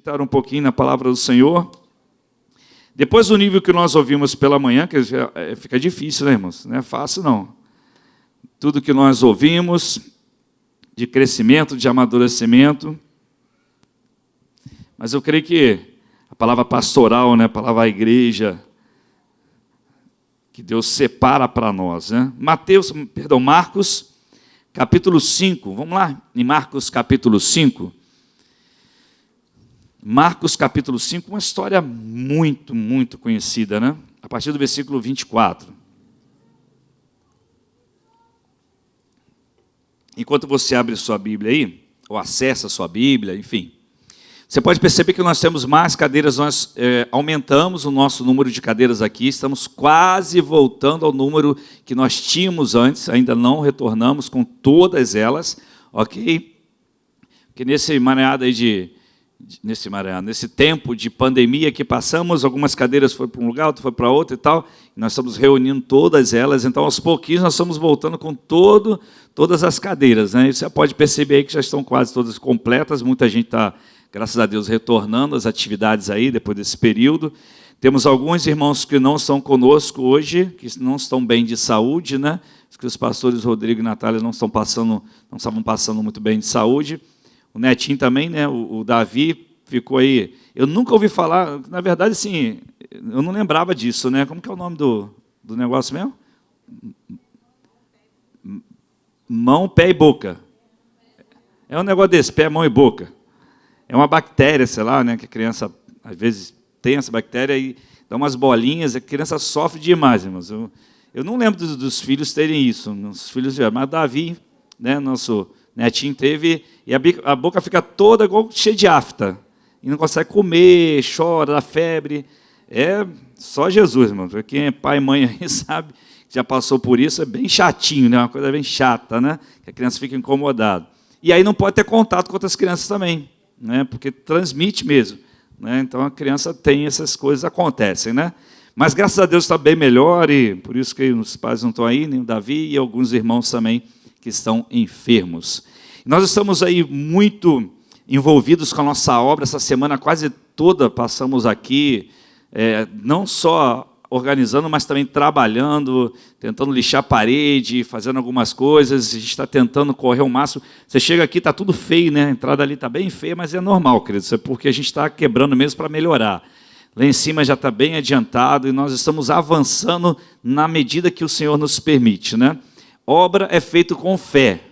meditar um pouquinho na palavra do Senhor. Depois do nível que nós ouvimos pela manhã, que já fica difícil, né, irmãos? Não é fácil, não. Tudo que nós ouvimos de crescimento, de amadurecimento. Mas eu creio que a palavra pastoral, né, a palavra igreja, que Deus separa para nós, né? Marcos, capítulo 5. Vamos lá, em Marcos, capítulo 5. Marcos, capítulo 5, uma história muito, muito conhecida, né? A partir do versículo 24. Enquanto você abre sua Bíblia aí, ou acessa a sua Bíblia, enfim, você pode perceber que nós temos mais cadeiras, nós aumentamos o nosso número de cadeiras aqui, estamos quase voltando ao número que nós tínhamos antes, ainda não retornamos com todas elas, ok? Porque nesse tempo de pandemia que passamos, algumas cadeiras foram para um lugar, outras foram para outro e tal, e nós estamos reunindo todas elas, então aos pouquinhos nós estamos voltando com todas as cadeiras, né? E você pode perceber aí que já estão quase todas completas, muita gente está, graças a Deus, retornando às atividades aí, depois desse período. Temos alguns irmãos que não estão conosco hoje, que não estão bem de saúde, né? Que os pastores Rodrigo e Natália não estavam passando muito bem de saúde. O Netinho também, né? O Davi ficou aí. Eu nunca ouvi falar, na verdade, assim, eu não lembrava disso, né? Como que é o nome do negócio mesmo? Mão, pé e boca. É um negócio desse, pé, mão e boca. É uma bactéria, sei lá, né? Que a criança, às vezes, tem essa bactéria e dá umas bolinhas, a criança sofre demais, irmãos. Eu não lembro dos filhos terem isso, nossos filhos já, mas Davi, né? Nosso Netinho teve, e a boca fica toda igual cheia de afta. E não consegue comer, chora, dá febre. É só Jesus, irmão. Quem é pai e mãe aí sabe, já passou por isso, é bem chatinho, né? Uma coisa bem chata, né? Que a criança fica incomodada. E aí não pode ter contato com outras crianças também, né? Porque transmite mesmo, né? Então a criança tem essas coisas, acontecem, né? Mas graças a Deus está bem melhor, e por isso que os pais não estão aí, nem o Davi e alguns irmãos também que estão enfermos. Nós estamos aí muito envolvidos com a nossa obra, essa semana quase toda passamos aqui, não só organizando, mas também trabalhando, tentando lixar a parede, fazendo algumas coisas, a gente está tentando correr o máximo. Você chega aqui, está tudo feio, né? A entrada ali está bem feia, mas é normal, querido, é porque a gente está quebrando mesmo para melhorar. Lá em cima já está bem adiantado e nós estamos avançando na medida que o Senhor nos permite, né? Obra é feita com fé.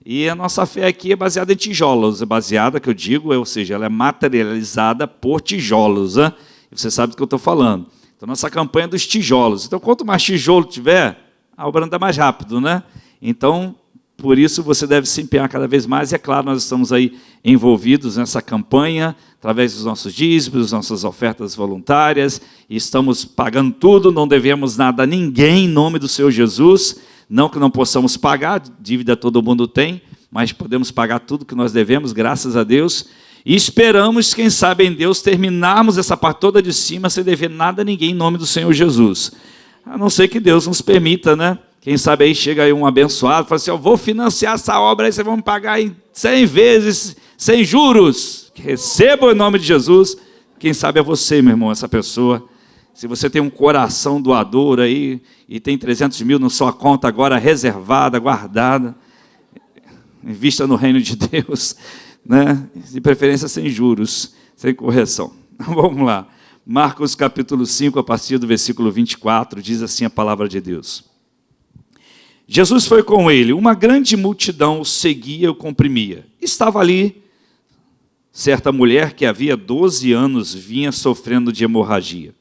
E a nossa fé aqui é baseada em tijolos. É baseada, que eu digo, ou seja, ela é materializada por tijolos. Né? Você sabe do que eu estou falando. Então, nossa campanha é dos tijolos. Então, quanto mais tijolo tiver, a obra anda mais rápido, né? Então, por isso, você deve se empenhar cada vez mais. E, é claro, nós estamos aí envolvidos nessa campanha, através dos nossos dízimos, das nossas ofertas voluntárias. E estamos pagando tudo, não devemos nada a ninguém, em nome do Senhor Jesus. Não que não possamos pagar, dívida todo mundo tem, mas podemos pagar tudo que nós devemos, graças a Deus. E esperamos, quem sabe em Deus, terminarmos essa parte toda de cima sem dever nada a ninguém em nome do Senhor Jesus. A não ser que Deus nos permita, né? Quem sabe aí chega aí um abençoado, fala assim, eu vou financiar essa obra, aí vocês vão pagar em 100 vezes, sem juros. Receba em nome de Jesus. Quem sabe é você, meu irmão, essa pessoa. Se você tem um coração doador aí e tem 300 mil na sua conta agora reservada, guardada, invista no reino de Deus, né? De preferência sem juros, sem correção. Vamos lá. Marcos capítulo 5, a partir do versículo 24, diz assim a palavra de Deus. Jesus foi com ele, uma grande multidão o seguia e o comprimia. Estava ali certa mulher que havia 12 anos vinha sofrendo de hemorragia.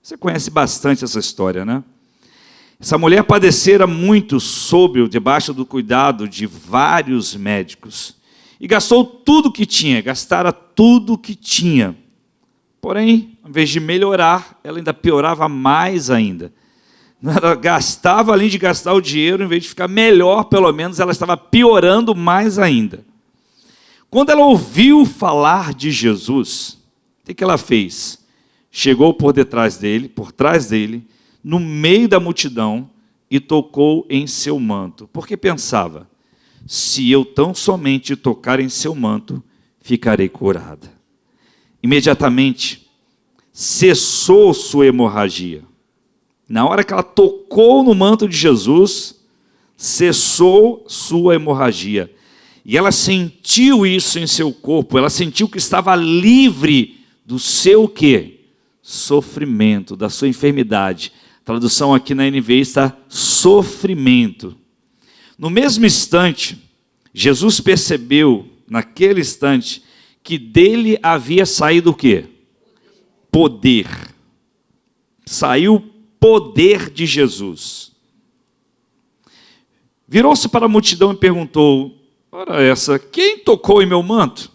Você conhece bastante essa história, né? Essa mulher padecera muito debaixo do cuidado de vários médicos. E gastou tudo que tinha, gastara tudo que tinha. Porém, ao invés de melhorar, ela ainda piorava mais ainda. Ela gastava, além de gastar o dinheiro, em vez de ficar melhor, pelo menos, ela estava piorando mais ainda. Quando ela ouviu falar de Jesus, o que ela fez? Chegou por trás dele, no meio da multidão, e tocou em seu manto. Porque pensava, se eu tão somente tocar em seu manto, ficarei curada. imediatamente cessou sua hemorragia. Na hora que ela tocou no manto de Jesus, cessou sua hemorragia. E ela sentiu isso em seu corpo, ela sentiu que estava livre do seu quê? Sofrimento, da sua enfermidade. A tradução aqui na NVI está sofrimento. No mesmo instante, Jesus percebeu, naquele instante, que dele havia saído o quê? Poder. Saiu poder de Jesus. Virou-se para a multidão e perguntou: ora essa, quem tocou em meu manto?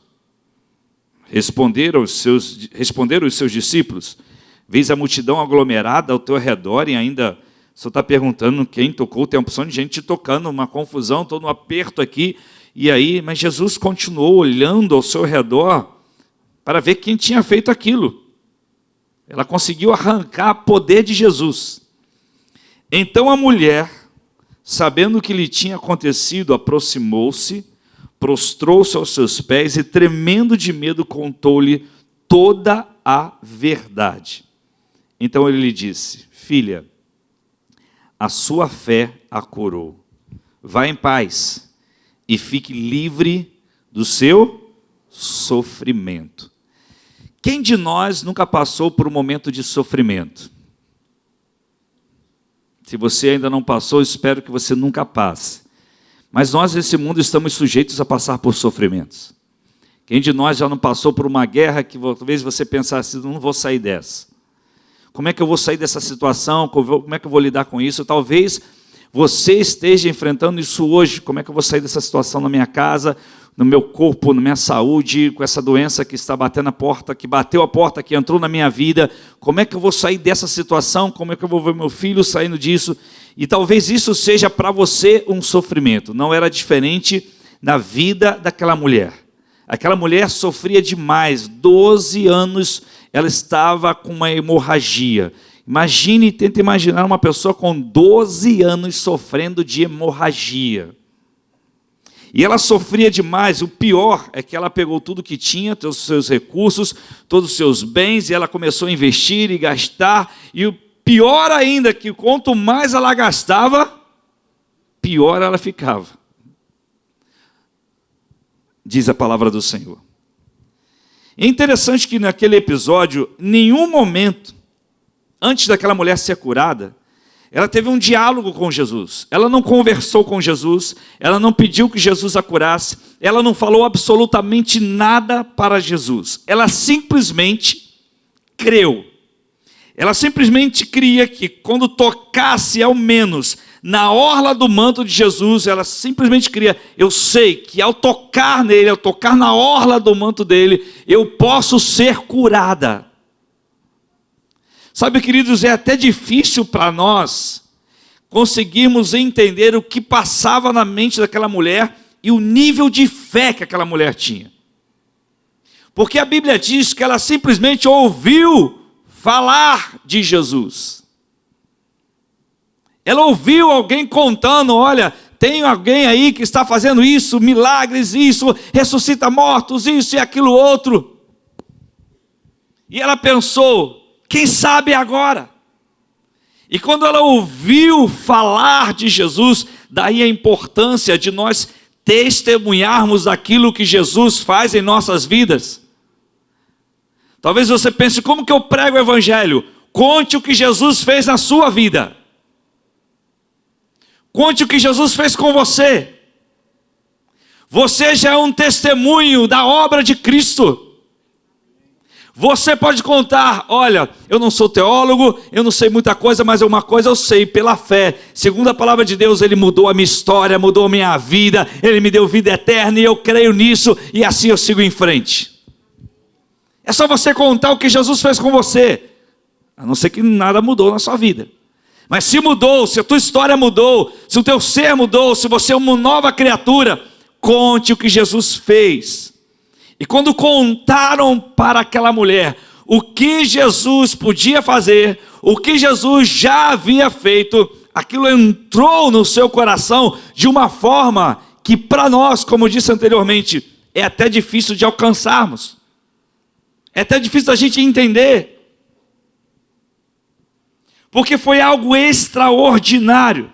Responderam os seus discípulos: vês a multidão aglomerada ao teu redor e ainda só está perguntando quem tocou. Tem uma opção de gente te tocando, uma confusão, todo um aperto aqui. E aí, mas Jesus continuou olhando ao seu redor para ver quem tinha feito aquilo. Ela conseguiu arrancar o poder de Jesus. Então a mulher, sabendo o que lhe tinha acontecido, aproximou-se, prostrou-se aos seus pés e, tremendo de medo, contou-lhe toda a verdade. Então ele lhe disse: filha, a sua fé a curou. Vá em paz e fique livre do seu sofrimento. Quem de nós nunca passou por um momento de sofrimento? Se você ainda não passou, espero que você nunca passe. Mas nós nesse mundo estamos sujeitos a passar por sofrimentos. Quem de nós já não passou por uma guerra que talvez você pensasse: não vou sair dessa? Como é que eu vou sair dessa situação? Como é que eu vou lidar com isso? Talvez você esteja enfrentando isso hoje. Como é que eu vou sair dessa situação na minha casa, no meu corpo, na minha saúde, com essa doença que está batendo a porta, que bateu a porta, que entrou na minha vida? Como é que eu vou sair dessa situação? Como é que eu vou ver meu filho saindo disso? E talvez isso seja para você um sofrimento. Não era diferente na vida daquela mulher. Aquela mulher sofria demais, 12 anos ela estava com uma hemorragia. Imagine, tenta imaginar uma pessoa com 12 anos sofrendo de hemorragia. E ela sofria demais. O pior é que ela pegou tudo que tinha, os seus recursos, todos os seus bens, e ela começou a investir e gastar. E o pior ainda, que quanto mais ela gastava, pior ela ficava. Diz a palavra do Senhor. É interessante que naquele episódio, em nenhum momento, antes daquela mulher ser curada, ela teve um diálogo com Jesus. Ela não conversou com Jesus, ela não pediu que Jesus a curasse, ela não falou absolutamente nada para Jesus. Ela simplesmente creu. Ela simplesmente cria que quando tocasse ao menos na orla do manto de Jesus, ela simplesmente cria: eu sei que ao tocar nele, ao tocar na orla do manto dele, eu posso ser curada. Sabe, queridos, é até difícil para nós conseguirmos entender o que passava na mente daquela mulher e o nível de fé que aquela mulher tinha. Porque a Bíblia diz que ela simplesmente ouviu falar de Jesus. Ela ouviu alguém contando: olha, tem alguém aí que está fazendo isso, milagres, isso, ressuscita mortos, isso e aquilo outro. E ela pensou: quem sabe agora? E quando ela ouviu falar de Jesus, daí a importância de nós testemunharmos aquilo que Jesus faz em nossas vidas. Talvez você pense: como que eu prego o evangelho? Conte o que Jesus fez na sua vida. Conte o que Jesus fez com você. Você já é um testemunho da obra de Cristo. Você pode contar: olha, eu não sou teólogo, eu não sei muita coisa, mas uma coisa eu sei, pela fé, segundo a palavra de Deus, Ele mudou a minha história, mudou a minha vida, Ele me deu vida eterna e eu creio nisso, e assim eu sigo em frente. É só você contar o que Jesus fez com você, a não ser que nada mudou na sua vida. Mas se mudou, se a tua história mudou, se o teu ser mudou, se você é uma nova criatura, conte o que Jesus fez. E quando contaram para aquela mulher o que Jesus podia fazer, o que Jesus já havia feito, aquilo entrou no seu coração de uma forma que para nós, como eu disse anteriormente, é até difícil de alcançarmos. É até difícil da gente entender, porque foi algo extraordinário.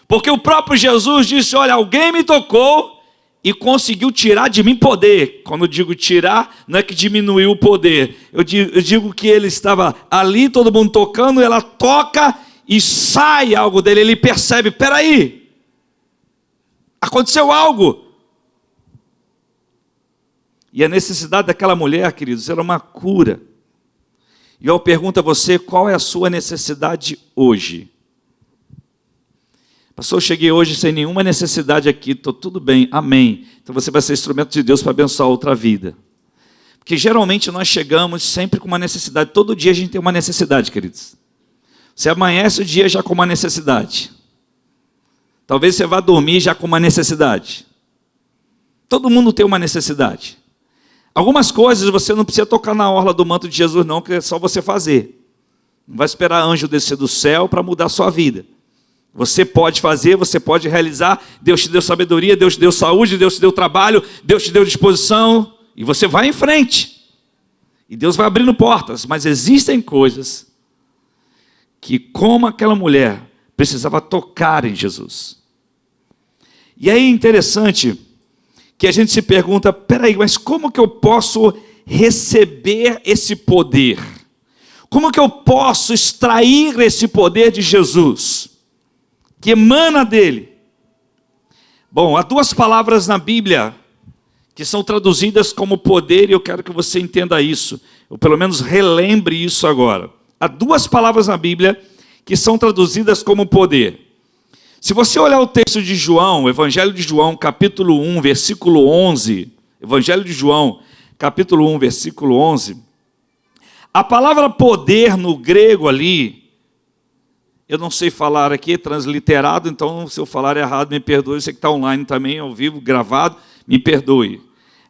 Porque o próprio Jesus disse: olha, alguém me tocou e conseguiu tirar de mim poder. Quando eu digo tirar, não é que diminuiu o poder. Eu digo que ele estava ali, todo mundo tocando, ela toca e sai algo dele. Ele percebe: peraí, aconteceu algo. E a necessidade daquela mulher, queridos, era uma cura. E eu pergunto a você: qual é a sua necessidade hoje? Pastor, eu cheguei hoje sem nenhuma necessidade aqui, estou tudo bem, amém. Então você vai ser instrumento de Deus para abençoar outra vida. Porque geralmente nós chegamos sempre com uma necessidade, todo dia a gente tem uma necessidade, queridos. Você amanhece o dia já com uma necessidade. Talvez você vá dormir já com uma necessidade. Todo mundo tem uma necessidade. Algumas coisas você não precisa tocar na orla do manto de Jesus não, que é só você fazer. Não vai esperar anjo descer do céu para mudar a sua vida. Você pode fazer, você pode realizar. Deus te deu sabedoria, Deus te deu saúde, Deus te deu trabalho, Deus te deu disposição. E você vai em frente. E Deus vai abrindo portas. Mas existem coisas que, como aquela mulher, precisava tocar em Jesus. E aí é interessante que a gente se pergunta: peraí, mas como que eu posso receber esse poder? Como que eu posso extrair esse poder de Jesus, que emana dele? Bom, há duas palavras na Bíblia que são traduzidas como poder, e eu quero que você entenda isso, ou pelo menos relembre isso agora. Há duas palavras na Bíblia que são traduzidas como poder. Se você olhar o texto de João, Evangelho de João, capítulo 1, versículo 11, Evangelho de João, capítulo 1, versículo 11, a palavra poder no grego ali, eu não sei falar aqui, é transliterado, então se eu falar errado, me perdoe. Você que está online também, ao vivo, gravado, me perdoe.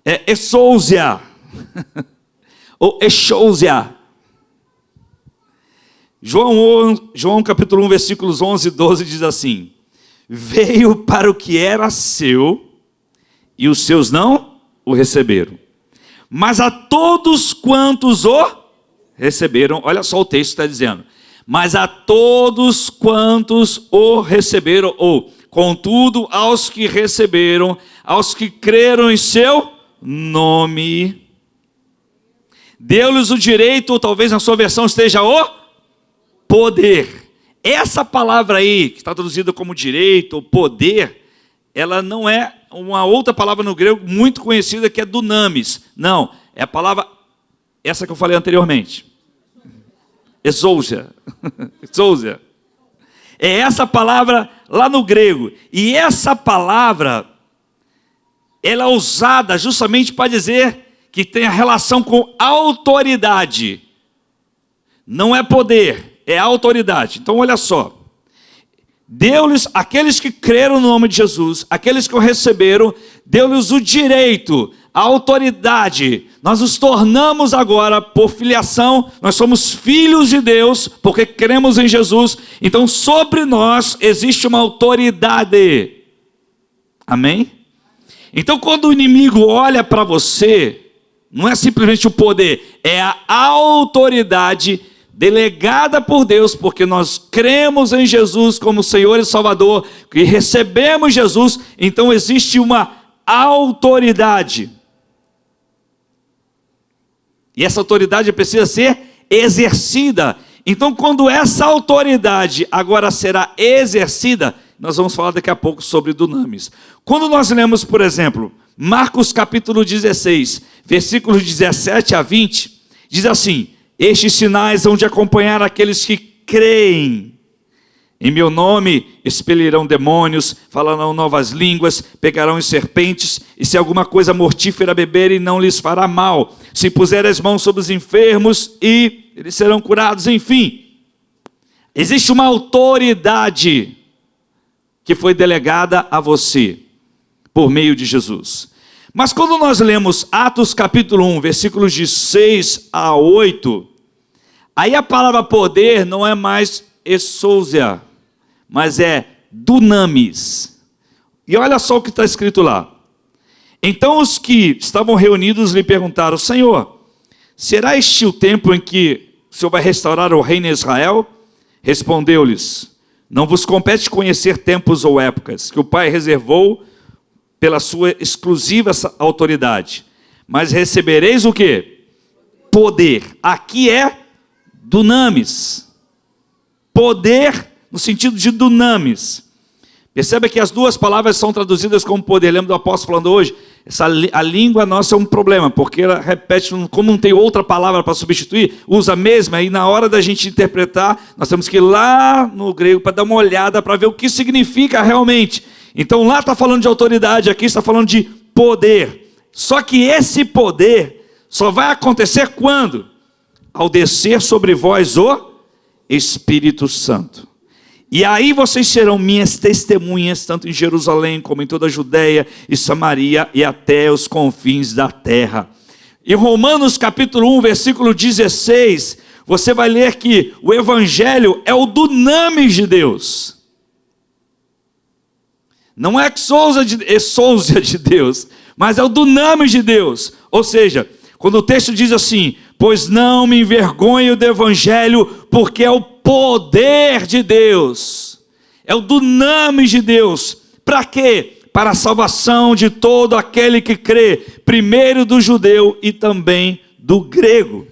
É exousia, ou exousia. João capítulo 1, versículos 11 e 12 diz assim: veio para o que era seu, e os seus não o receberam. Mas a todos quantos o receberam, olha só o texto está dizendo, mas a todos quantos o receberam, ou, contudo, aos que receberam, aos que creram em seu nome, deu-lhes o direito, ou talvez na sua versão esteja o poder. Essa palavra aí, que está traduzida como direito ou poder, ela não é uma outra palavra no grego muito conhecida, que é dunamis. Não, é a palavra, essa que eu falei anteriormente. Exousia. Exousia. É essa palavra lá no grego. E essa palavra, ela é usada justamente para dizer que tem a relação com autoridade. Não é poder, é autoridade. Então olha só. Deu-lhes, aqueles que creram no nome de Jesus, aqueles que o receberam, deu-lhes o direito, a autoridade. Nós nos tornamos agora, por filiação, nós somos filhos de Deus, porque cremos em Jesus. Então sobre nós existe uma autoridade. Amém? Então quando o inimigo olha para você, não é simplesmente o poder, é a autoridade delegada por Deus, porque nós cremos em Jesus como Senhor e Salvador, e recebemos Jesus, então existe uma autoridade. E essa autoridade precisa ser exercida. Então, quando essa autoridade agora será exercida, nós vamos falar daqui a pouco sobre dunamis. Quando nós lemos, por exemplo, Marcos capítulo 16, versículos 17 a 20, diz assim: estes sinais hão de acompanhar aqueles que creem. Em meu nome expelirão demônios, falarão novas línguas, pegarão em serpentes, e se alguma coisa mortífera beberem, não lhes fará mal. Se puserem as mãos sobre os enfermos, e eles serão curados. Enfim, existe uma autoridade que foi delegada a você, por meio de Jesus. Mas quando nós lemos Atos capítulo 1, versículos de 6 a 8, aí a palavra poder não é mais exousia, mas é dunamis. E olha só o que está escrito lá. Então os que estavam reunidos lhe perguntaram: Senhor, será este o tempo em que o Senhor vai restaurar o reino em Israel? Respondeu-lhes: não vos compete conhecer tempos ou épocas que o Pai reservou pela sua exclusiva autoridade, mas recebereis o quê? Poder. Aqui é dunamis. Poder no sentido de dunamis. Perceba que as duas palavras são traduzidas como poder. Lembra do apóstolo falando hoje? A língua nossa é um problema, porque ela repete, como não tem outra palavra para substituir, usa a mesma, e na hora da gente interpretar, nós temos que ir lá no grego para dar uma olhada, para ver o que significa realmente. Então lá está falando de autoridade, aqui está falando de poder. Só que esse poder só vai acontecer quando? Ao descer sobre vós o Espírito Santo. E aí vocês serão minhas testemunhas, tanto em Jerusalém, como em toda a Judéia e Samaria, e até os confins da terra. Em Romanos capítulo 1, versículo 16, você vai ler que o Evangelho é o dunamis de Deus. Não é exousia de Deus, mas é o dunamis de Deus. Ou seja, quando o texto diz assim: pois não me envergonho do Evangelho, porque é o poder de Deus, é o dunamis de Deus. Para quê? Para a salvação de todo aquele que crê, primeiro do judeu e também do grego.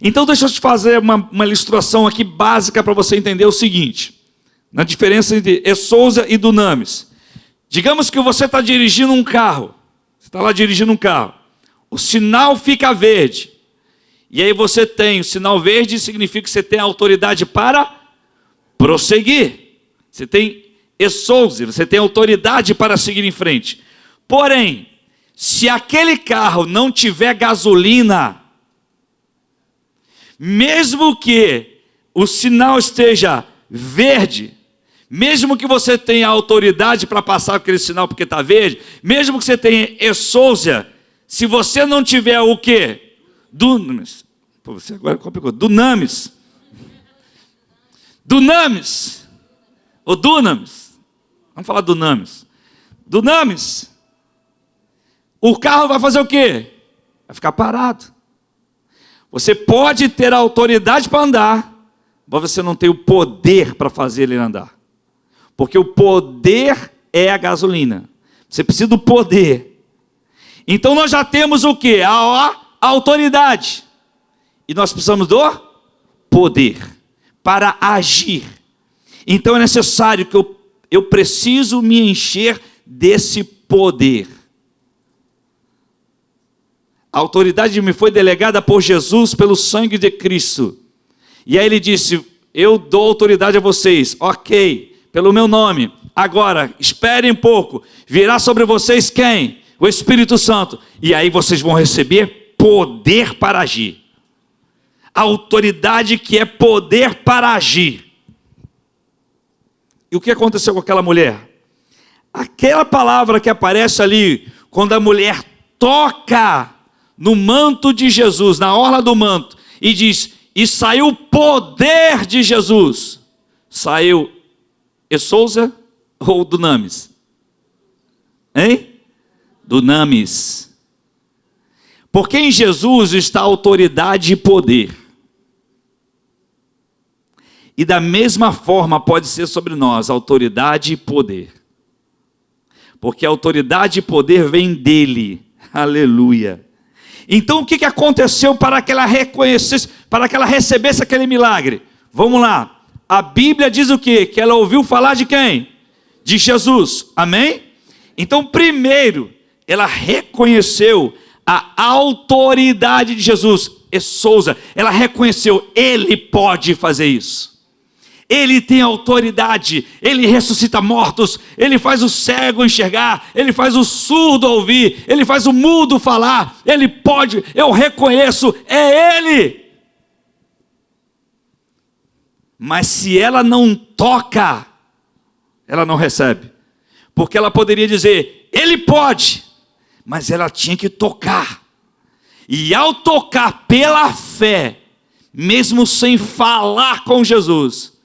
Então deixa eu te fazer uma ilustração aqui básica para você entender o seguinte, na diferença entre exousia e dunamis. Digamos que você está dirigindo um carro, você está lá dirigindo um carro, o sinal fica verde, e aí você tem o sinal verde, significa que você tem a autoridade para prosseguir. Você tem exousia, você tem autoridade para seguir em frente. Porém, se aquele carro não tiver gasolina, mesmo que o sinal esteja verde, mesmo que você tenha autoridade para passar aquele sinal porque está verde, mesmo que você tenha exousia, se você não tiver o quê? Dunamis. Pô, você agora complicou. Dunamis. Dunamis. Ou dunamis. Vamos falar dunamis. Dunamis. O carro vai fazer o quê? Vai ficar parado. Você pode ter a autoridade para andar, mas você não tem o poder para fazer ele andar. Porque o poder é a gasolina. Você precisa do poder. Então nós já temos o quê? A autoridade. E nós precisamos do poder para agir. Então é necessário que eu preciso me encher desse poder. A autoridade me foi delegada por Jesus pelo sangue de Cristo. E aí ele disse: eu dou autoridade a vocês, ok, pelo meu nome. Agora, esperem um pouco, virá sobre vocês quem? O Espírito Santo. E aí vocês vão receber poder para agir. A autoridade que é poder para agir. E o que aconteceu com aquela mulher? Aquela palavra que aparece ali, quando a mulher toca no manto de Jesus, na orla do manto, e diz: e saiu o poder de Jesus. Saiu exousia ou dunamis? Hein? Dunamis. Porque em Jesus está autoridade e poder. E da mesma forma pode ser sobre nós autoridade e poder. Porque a autoridade e poder vem dele. Aleluia. Então o que aconteceu para que ela reconhecesse, para que ela recebesse aquele milagre? Vamos lá. A Bíblia diz o quê? Que ela ouviu falar de quem? De Jesus. Amém? Então primeiro, ela reconheceu a autoridade de Jesus. Exousia, ela reconheceu, ele pode fazer isso. Ele tem autoridade, ele ressuscita mortos, ele faz o cego enxergar, ele faz o surdo ouvir, ele faz o mudo falar, ele pode, eu reconheço, é ele. Mas se ela não toca, ela não recebe. Porque ela poderia dizer, ele pode, mas ela tinha que tocar. E ao tocar pela fé, mesmo sem falar com Jesus,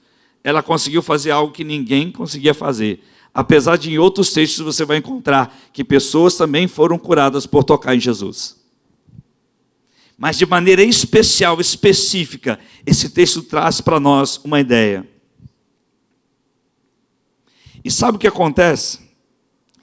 ela conseguiu fazer algo que ninguém conseguia fazer. apesar de em outros textos você vai encontrar que pessoas também foram curadas por tocar em Jesus. Mas de maneira especial, específica, esse texto traz para nós uma ideia. E sabe o que acontece?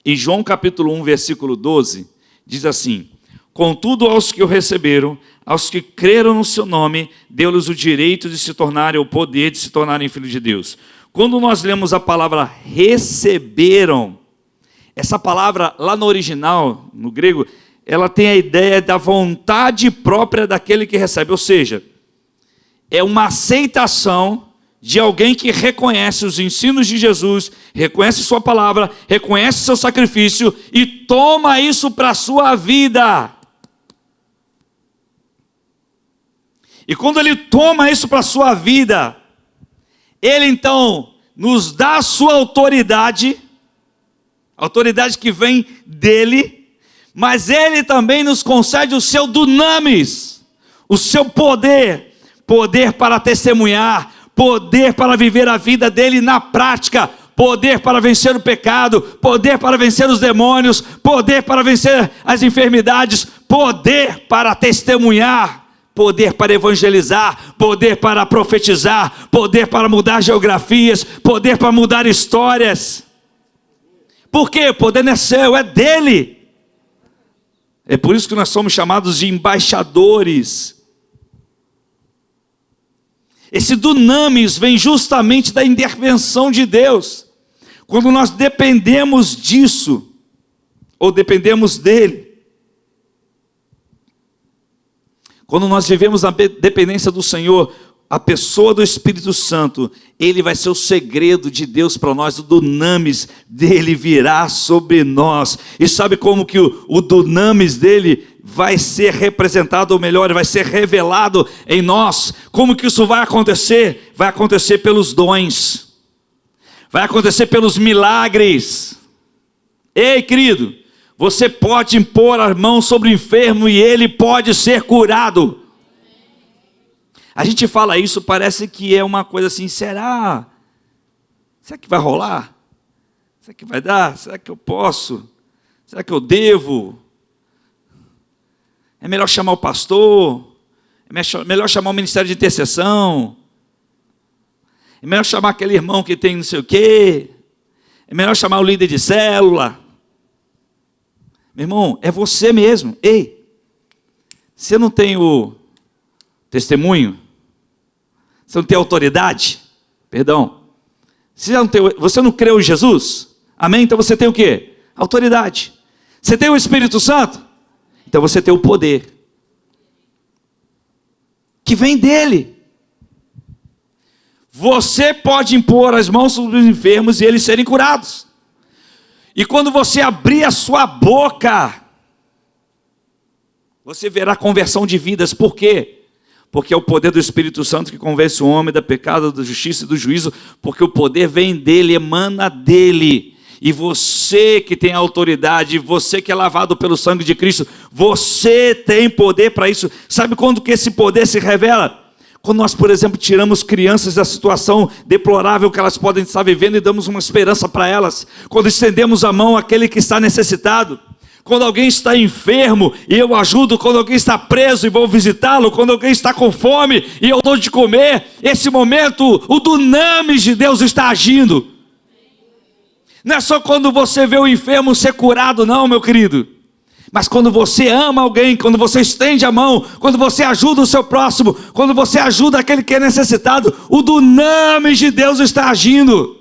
Em João capítulo 1, versículo 12, diz assim: contudo aos que o receberam, aos que creram no seu nome, deu-lhes o direito de se tornarem, o poder de se tornarem filhos de Deus. Quando nós lemos a palavra receberam, essa palavra lá no original, no grego, ela tem a ideia da vontade própria daquele que recebe, ou seja, é uma aceitação de alguém que reconhece os ensinos de Jesus, reconhece sua palavra, reconhece seu sacrifício e toma isso para a sua vida. E quando ele toma isso para a sua vida, ele então nos dá a sua autoridade, autoridade que vem dele, mas ele também nos concede o seu dunamis, o seu poder, poder para testemunhar, poder para viver a vida dele na prática, poder para vencer o pecado, poder para vencer os demônios, poder para vencer as enfermidades, poder para testemunhar, poder para evangelizar, poder para profetizar, poder para mudar geografias, poder para mudar histórias. Por quê? O poder não é seu, é dele. É por isso que nós somos chamados de embaixadores. Esse dunamis vem justamente da intervenção de Deus. Quando nós dependemos disso, ou dependemos dele, quando nós vivemos a dependência do Senhor, a pessoa do Espírito Santo, ele vai ser o segredo de Deus para nós, o dunamis dele virá sobre nós. E sabe como que o dunamis dele vai ser representado, ou melhor, vai ser revelado em nós? Como que isso vai acontecer? Vai acontecer pelos dons, vai acontecer pelos milagres. Ei, querido, você pode impor as mãos sobre o enfermo e ele pode ser curado. A gente fala isso, parece que é uma coisa assim, será? Será que vai rolar? Será que vai dar? Será que eu posso? Será que eu devo? É melhor chamar o pastor? É melhor chamar o ministério de intercessão? É melhor chamar aquele irmão que tem não sei o quê? É melhor chamar o líder de célula? Meu irmão, é você mesmo. Ei, você não tem o testemunho? Você não tem autoridade? Perdão. Você não creu em Jesus? Amém? Então você tem o quê? Autoridade. Você tem o Espírito Santo? Então você tem o poder que vem dele. Você pode impor as mãos sobre os enfermos e eles serem curados. E quando você abrir a sua boca, você verá conversão de vidas. Por quê? Porque é o poder do Espírito Santo que convence o homem do pecado, da justiça e do juízo, porque o poder vem dele, emana dele. E você que tem autoridade, você que é lavado pelo sangue de Cristo, você tem poder para isso. Sabe quando que esse poder se revela? Quando nós, por exemplo, tiramos crianças da situação deplorável que elas podem estar vivendo e damos uma esperança para elas. Quando estendemos a mão àquele que está necessitado. Quando alguém está enfermo e eu ajudo, quando alguém está preso e vou visitá-lo, quando alguém está com fome e eu dou de comer, esse momento o dunamis de Deus está agindo. Não é só quando você vê o enfermo ser curado não, meu querido, mas quando você ama alguém, quando você estende a mão, quando você ajuda o seu próximo, quando você ajuda aquele que é necessitado, o dunamis de Deus está agindo.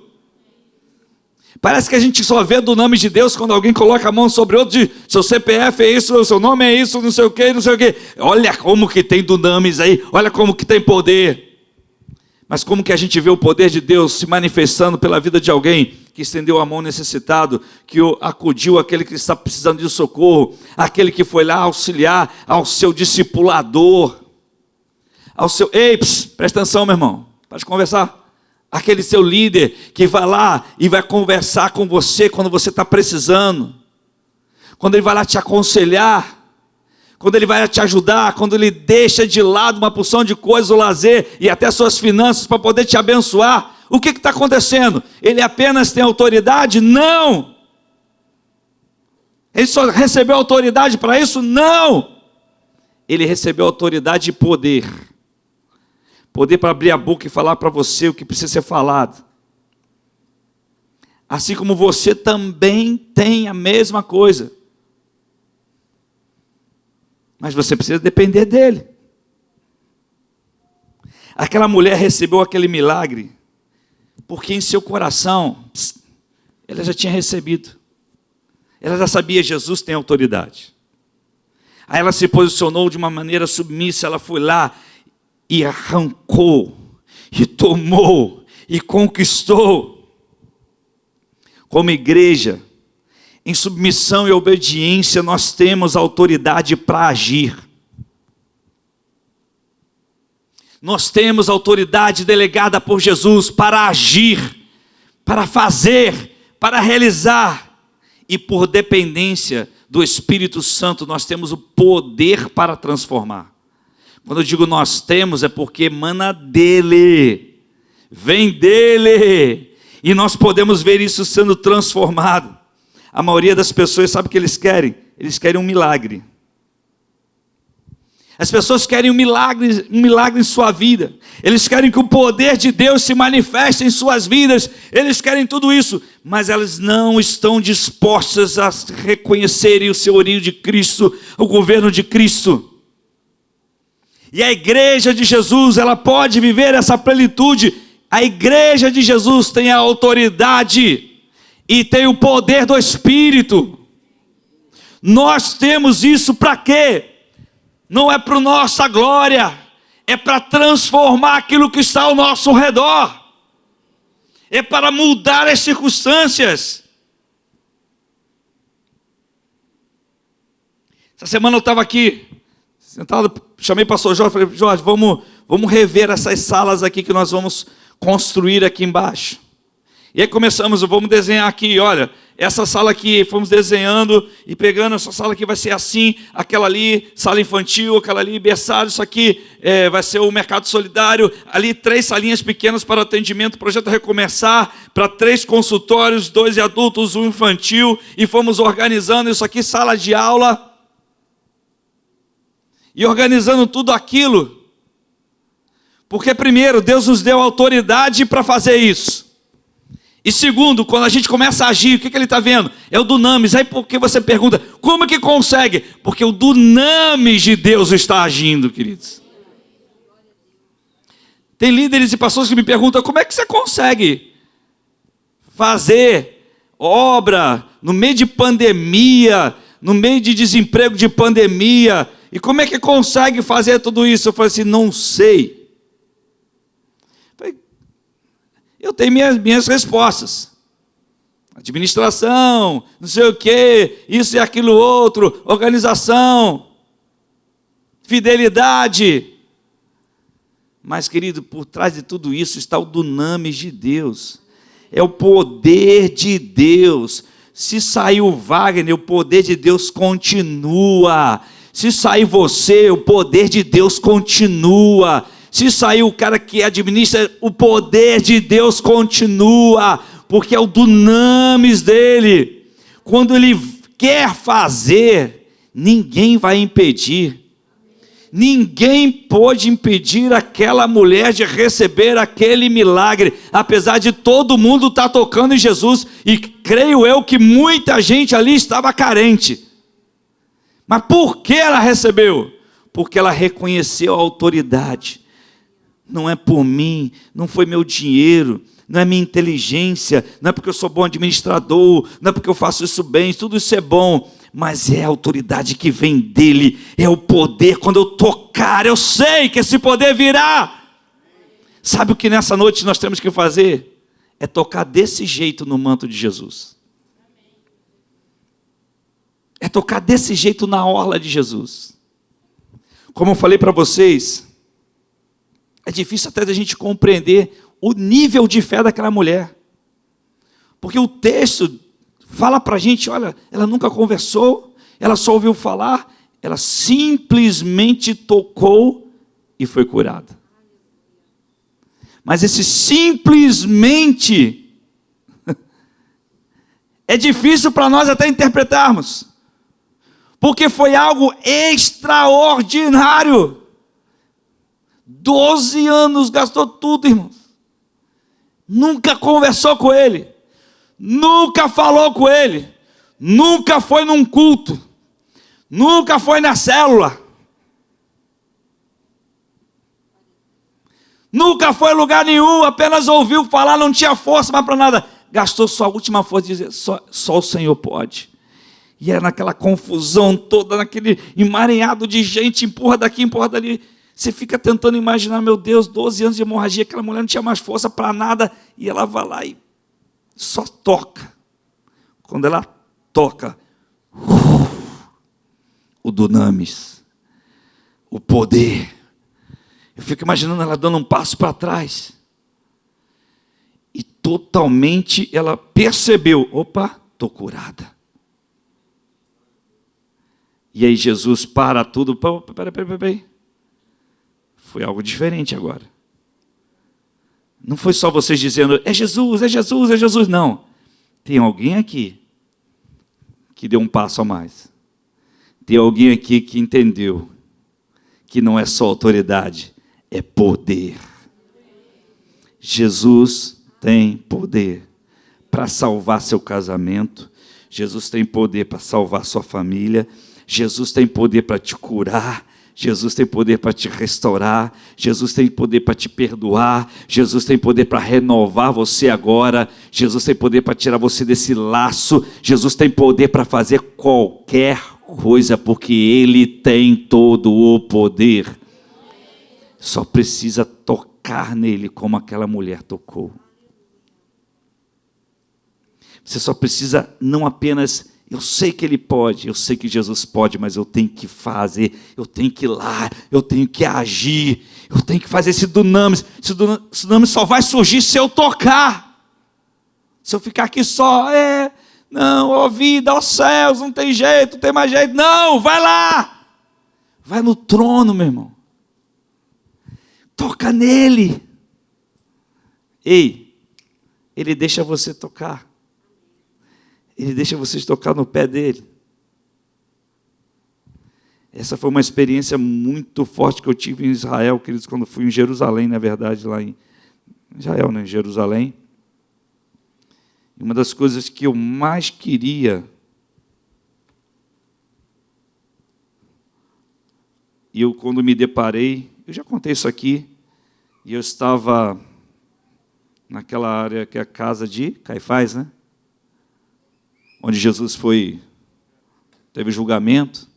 Parece que a gente só vê do nome de Deus quando alguém coloca a mão sobre outro, diz, seu CPF é isso, seu nome é isso, não sei o que, não sei o que. Olha como que tem dunamis aí, olha como que tem poder. Mas como que a gente vê o poder de Deus se manifestando pela vida de alguém que estendeu a mão necessitado, que acudiu aquele que está precisando de socorro, aquele que foi lá auxiliar ao seu discipulador, ao seu... Ei, presta atenção, meu irmão, pode conversar. Aquele seu líder que vai lá e vai conversar com você quando você está precisando. Quando ele vai lá te aconselhar. Quando ele vai te ajudar. Quando ele deixa de lado uma porção de coisas, o lazer e até suas finanças para poder te abençoar. O que está acontecendo? Ele apenas tem autoridade? Não! Ele só recebeu autoridade para isso? Não! Ele recebeu autoridade e poder. Poder para abrir a boca e falar para você o que precisa ser falado. Assim como você também tem a mesma coisa. Mas você precisa depender dele. Aquela mulher recebeu aquele milagre, porque em seu coração, ela já tinha recebido. Ela já sabia, Jesus tem autoridade. Aí ela se posicionou de uma maneira submissa, ela foi lá e arrancou, e tomou, e conquistou. Como igreja, em submissão e obediência, nós temos autoridade para agir. Nós temos autoridade delegada por Jesus para agir, para fazer, para realizar. E por dependência do Espírito Santo, nós temos o poder para transformar. Quando eu digo nós temos, é porque emana dele, vem dele, e nós podemos ver isso sendo transformado. A maioria das pessoas sabe o que eles querem? Eles querem um milagre. As pessoas querem um milagre em sua vida. Eles querem que o poder de Deus se manifeste em suas vidas. Eles querem tudo isso, mas elas não estão dispostas a reconhecerem o senhorio de Cristo, o governo de Cristo. E a igreja de Jesus, ela pode viver essa plenitude. A igreja de Jesus tem a autoridade e tem o poder do Espírito. Nós temos isso para quê? Não é para nossa glória, é para transformar aquilo que está ao nosso redor, é para mudar as circunstâncias. Essa semana eu estava aqui, sentado, chamei o pastor Jorge, falei, Jorge, vamos rever essas salas aqui que nós vamos construir aqui embaixo. E aí começamos, vamos desenhar aqui, olha, essa sala aqui, fomos desenhando e pegando, essa sala aqui vai ser assim, aquela ali, sala infantil, aquela ali, berçário, isso aqui vai ser o mercado solidário, ali 3 salinhas pequenas para atendimento, projeto Recomeçar, para 3 consultórios, 2 adultos, 1 infantil, e fomos organizando isso aqui, sala de aula, e organizando tudo aquilo, porque primeiro, Deus nos deu autoridade para fazer isso. E segundo, quando a gente começa a agir, o que ele está vendo? É o dunamis. Aí porque você pergunta, como que consegue? Porque o dunamis de Deus está agindo, queridos. Tem líderes e pastores que me perguntam, como é que você consegue fazer obra no meio de pandemia, no meio de desemprego de pandemia, e como é que consegue fazer tudo isso? Eu falei assim, não sei. Eu tenho minhas respostas. Administração, não sei o quê, isso e aquilo outro, organização, fidelidade. Mas, querido, por trás de tudo isso está o dunamis de Deus. É o poder de Deus. Se sair o Wagner, o poder de Deus continua. Se sair você, o poder de Deus continua. Se sair o cara que administra, o poder de Deus continua, porque é o dunamis dele. Quando ele quer fazer, ninguém vai impedir. Ninguém pôde impedir aquela mulher de receber aquele milagre, apesar de todo mundo estar tocando em Jesus, e creio eu que muita gente ali estava carente. Mas por que ela recebeu? Porque ela reconheceu a autoridade. Não é por mim, não foi meu dinheiro, não é minha inteligência, não é porque eu sou bom administrador, não é porque eu faço isso bem, tudo isso é bom, mas é a autoridade que vem dele, é o poder. Quando eu tocar, eu sei que esse poder virá. Sabe o que nessa noite nós temos que fazer? É tocar desse jeito no manto de Jesus. É tocar desse jeito na orla de Jesus. Como eu falei para vocês, é difícil até da gente compreender o nível de fé daquela mulher. Porque o texto fala para a gente, olha, ela nunca conversou, ela só ouviu falar, ela simplesmente tocou e foi curada. Mas esse simplesmente é difícil para nós até interpretarmos, porque foi algo extraordinário. 12 anos gastou tudo, irmãos. Nunca conversou com ele, nunca falou com ele, nunca foi num culto, nunca foi na célula, nunca foi em lugar nenhum, apenas ouviu falar, não tinha força mais para nada. Gastou sua última força de dizer, só o Senhor pode. E era naquela confusão toda, naquele emaranhado de gente, empurra daqui, empurra dali. Você fica tentando imaginar, meu Deus, 12 anos de hemorragia, aquela mulher não tinha mais força para nada, e ela vai lá e só toca. Quando ela toca, o dunamis, o poder. Eu fico imaginando ela dando um passo para trás. E totalmente ela percebeu, opa, estou curada. E aí Jesus para tudo, peraí. Foi algo diferente agora. Não foi só vocês dizendo, é Jesus, é Jesus, é Jesus. Não. Tem alguém aqui que deu um passo a mais. Tem alguém aqui que entendeu que não é só autoridade, é poder. Jesus tem poder para salvar seu casamento. Jesus tem poder para salvar sua família. Jesus tem poder para te curar. Jesus tem poder para te restaurar, Jesus tem poder para te perdoar, Jesus tem poder para renovar você agora, Jesus tem poder para tirar você desse laço, Jesus tem poder para fazer qualquer coisa, porque Ele tem todo o poder. Só precisa tocar nele como aquela mulher tocou. Você só precisa não apenas... Eu sei que Ele pode, eu sei que Jesus pode, mas eu tenho que fazer, eu tenho que ir lá, eu tenho que agir, eu tenho que fazer esse dunamis. Esse dunamis só vai surgir se eu tocar. Se eu ficar aqui só, não, ó vida, ó céus, não tem jeito, não tem mais jeito. Não, vai lá. Vai no trono, meu irmão. Toca nele. Ei, Ele deixa você tocar. Ele deixa vocês tocar no pé dele. Essa foi uma experiência muito forte que eu tive em Israel, queridos, quando fui em Jerusalém, na verdade, lá em Israel, né, em Jerusalém. E uma das coisas que eu mais queria, e eu quando me deparei, eu já contei isso aqui, e eu estava naquela área que é a casa de Caifás, né? Onde Jesus teve julgamento,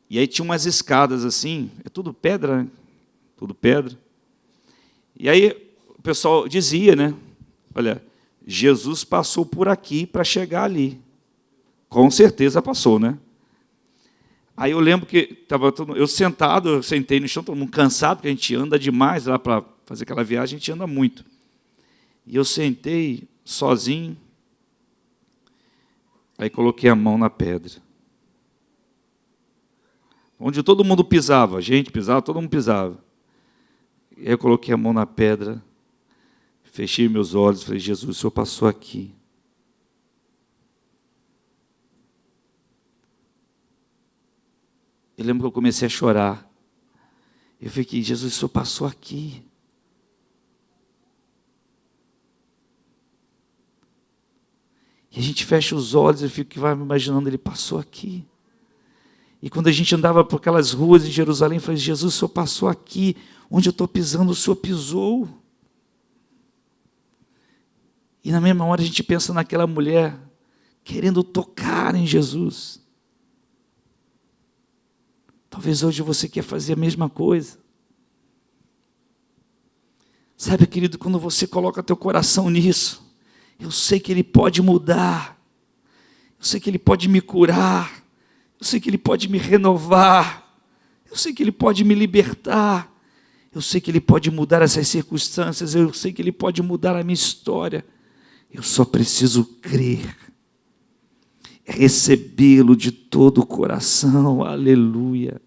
e aí tinha umas escadas assim, é tudo pedra, né? Tudo pedra. E aí o pessoal dizia, né? Olha, Jesus passou por aqui para chegar ali. Com certeza passou, né? Aí eu lembro que eu sentado, eu sentei no chão, todo mundo cansado, porque a gente anda demais lá para fazer aquela viagem, a gente anda muito. E eu sentei sozinho, aí coloquei a mão na pedra. Onde todo mundo pisava, a gente pisava, todo mundo pisava. E aí eu coloquei a mão na pedra, fechei meus olhos e falei, Jesus, o Senhor passou aqui. Eu lembro que eu comecei a chorar. Eu fiquei, Jesus, o Senhor passou aqui. E a gente fecha os olhos e fica imaginando, Ele passou aqui. E quando a gente andava por aquelas ruas de Jerusalém, eu falei, Jesus, o Senhor passou aqui. Onde eu estou pisando, o Senhor pisou. E na mesma hora a gente pensa naquela mulher querendo tocar em Jesus. Talvez hoje você quer fazer a mesma coisa. Sabe, querido, quando você coloca teu coração nisso, eu sei que Ele pode mudar, eu sei que Ele pode me curar, eu sei que Ele pode me renovar, eu sei que Ele pode me libertar, eu sei que Ele pode mudar essas circunstâncias, eu sei que Ele pode mudar a minha história. Eu só preciso crer, recebê-lo de todo o coração, aleluia.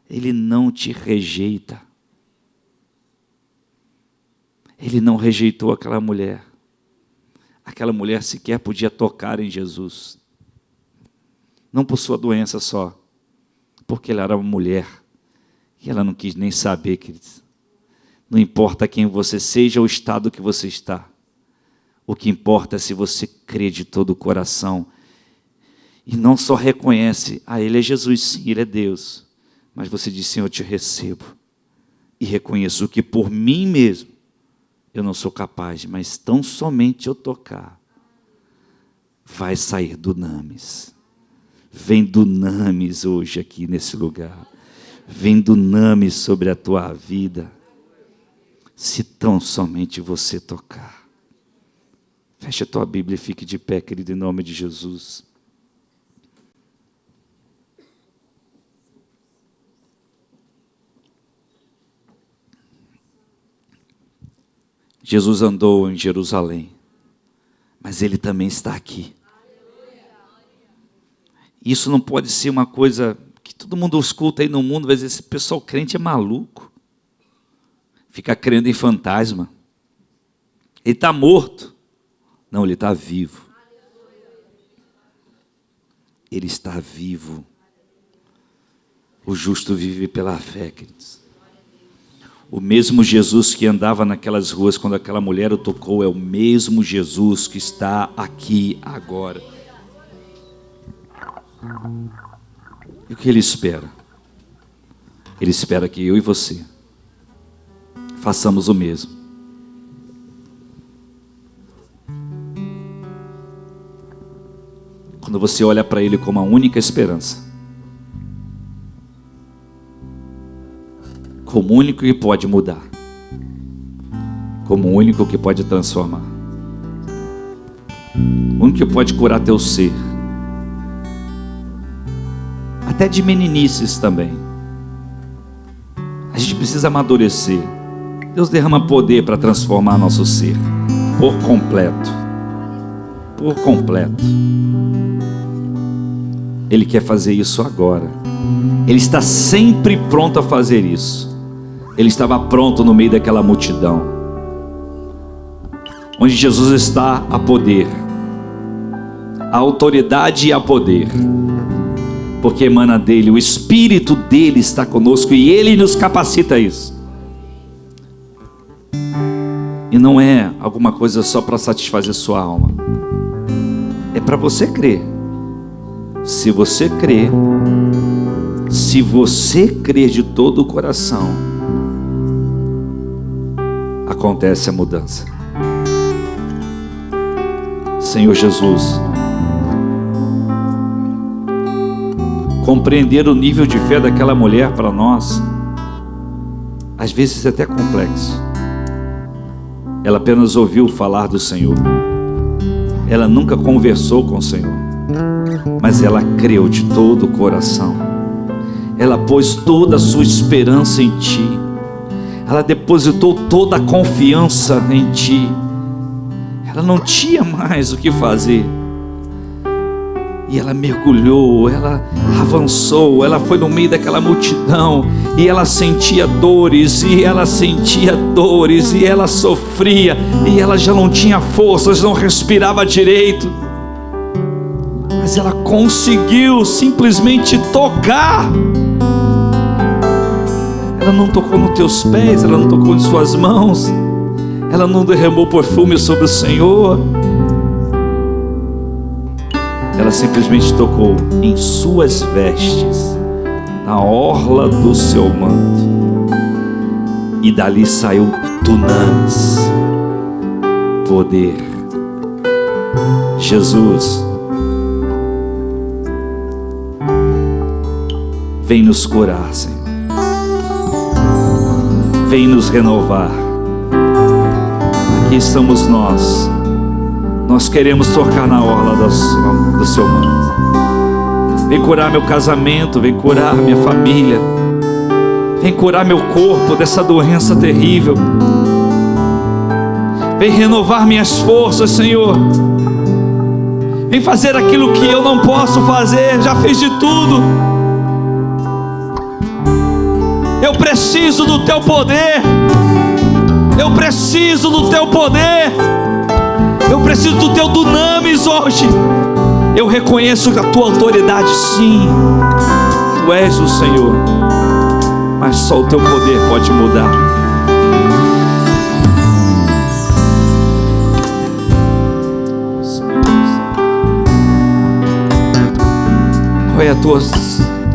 Ele não te rejeita. Ele não rejeitou aquela mulher. Aquela mulher sequer podia tocar em Jesus. Não por sua doença só, porque ela era uma mulher. E ela não quis nem saber, queridos. Não importa quem você seja ou o estado que você está. O que importa é se você crê de todo o coração. E não só reconhece, Ele é Jesus, sim, Ele é Deus. Mas você diz, Senhor, eu te recebo. E reconheço que por mim mesmo, eu não sou capaz, mas tão somente eu tocar, vai sair dunamis. Vem dunamis hoje aqui nesse lugar. Vem dunamis sobre a tua vida. Se tão somente você tocar. Feche a tua Bíblia e fique de pé, querido, em nome de Jesus. Jesus andou em Jerusalém, mas Ele também está aqui. Isso não pode ser uma coisa que todo mundo escuta aí no mundo, vai dizer, esse pessoal crente é maluco. Fica crendo em fantasma. Ele está morto. Não, Ele está vivo. Ele está vivo. O justo vive pela fé, queridos. O mesmo Jesus que andava naquelas ruas quando aquela mulher o tocou é o mesmo Jesus que está aqui agora. E o que Ele espera? Ele espera que eu e você façamos o mesmo. Quando você olha para Ele como a única esperança, como o único que pode mudar, como o único que pode transformar, o único que pode curar teu ser, até de meninices também. A gente precisa amadurecer. Deus derrama poder para transformar nosso ser por completo. Por completo. Ele quer fazer isso agora. Ele está sempre pronto a fazer isso. Ele estava pronto no meio daquela multidão. Onde Jesus está, há poder. A autoridade e há poder. Porque emana dele, o Espírito dele está conosco e ele nos capacita a isso. E não é alguma coisa só para satisfazer sua alma. É para você crer. Se você crer de todo o coração, acontece a mudança. Senhor Jesus, compreender o nível de fé daquela mulher para nós, às vezes é até complexo. Ela apenas ouviu falar do Senhor. Ela nunca conversou com o Senhor, mas ela creu de todo o coração. Ela pôs toda a sua esperança em Ti. Ela depositou toda a confiança em Ti. Ela não tinha mais o que fazer. E ela mergulhou, ela avançou, ela foi no meio daquela multidão, e ela sentia dores, e ela sofria, e ela já não tinha forças, não respirava direito. Mas ela conseguiu simplesmente tocar. Ela não tocou nos teus pés, ela não tocou em suas mãos, ela não derramou perfume sobre o Senhor. Ela simplesmente tocou em suas vestes, na orla do seu manto, e dali saiu dunamis, poder. Jesus, vem nos curar, Senhor. Vem nos renovar. Aqui estamos nós. Nós queremos tocar na orla do seu manto. Vem curar meu casamento, vem curar minha família, vem curar meu corpo dessa doença terrível. Vem renovar minhas forças, Senhor. Vem fazer aquilo que eu não posso fazer, já fiz de tudo. Eu preciso do Teu poder. Eu preciso do teu poder. Eu preciso do teu dunamis hoje. Eu reconheço a tua autoridade, sim. Tu és o Senhor, mas só o teu poder pode mudar.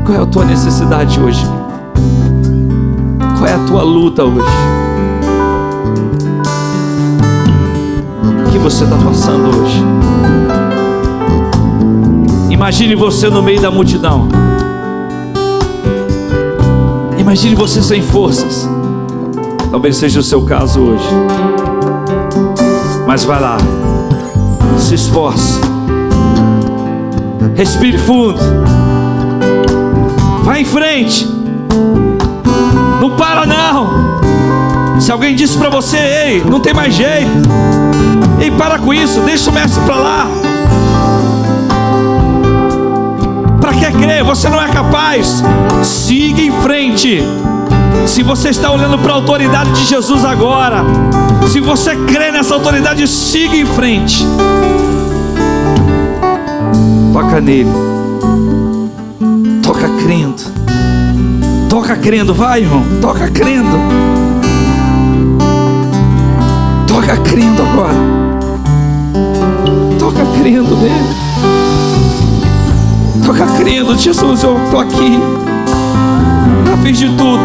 Qual é a tua necessidade hoje? Qual é a tua luta hoje? O que você está passando hoje? Imagine você no meio da multidão. Imagine você sem forças. Talvez seja o seu caso hoje. Mas vai lá, se esforce, respire fundo, vai em frente, não para não. Se alguém disse para você: ei, não tem mais jeito, ei, para com isso, deixa o mestre para lá. Para que crer? Você não é capaz. Siga em frente. Se você está olhando para a autoridade de Jesus agora, se você crê nessa autoridade, siga em frente. Toca nele. Toca crendo. Toca crendo, vai, irmão. Toca crendo. Toca crendo agora. Toca crendo nele. Toca crendo: Jesus, eu estou aqui. Já fiz de tudo,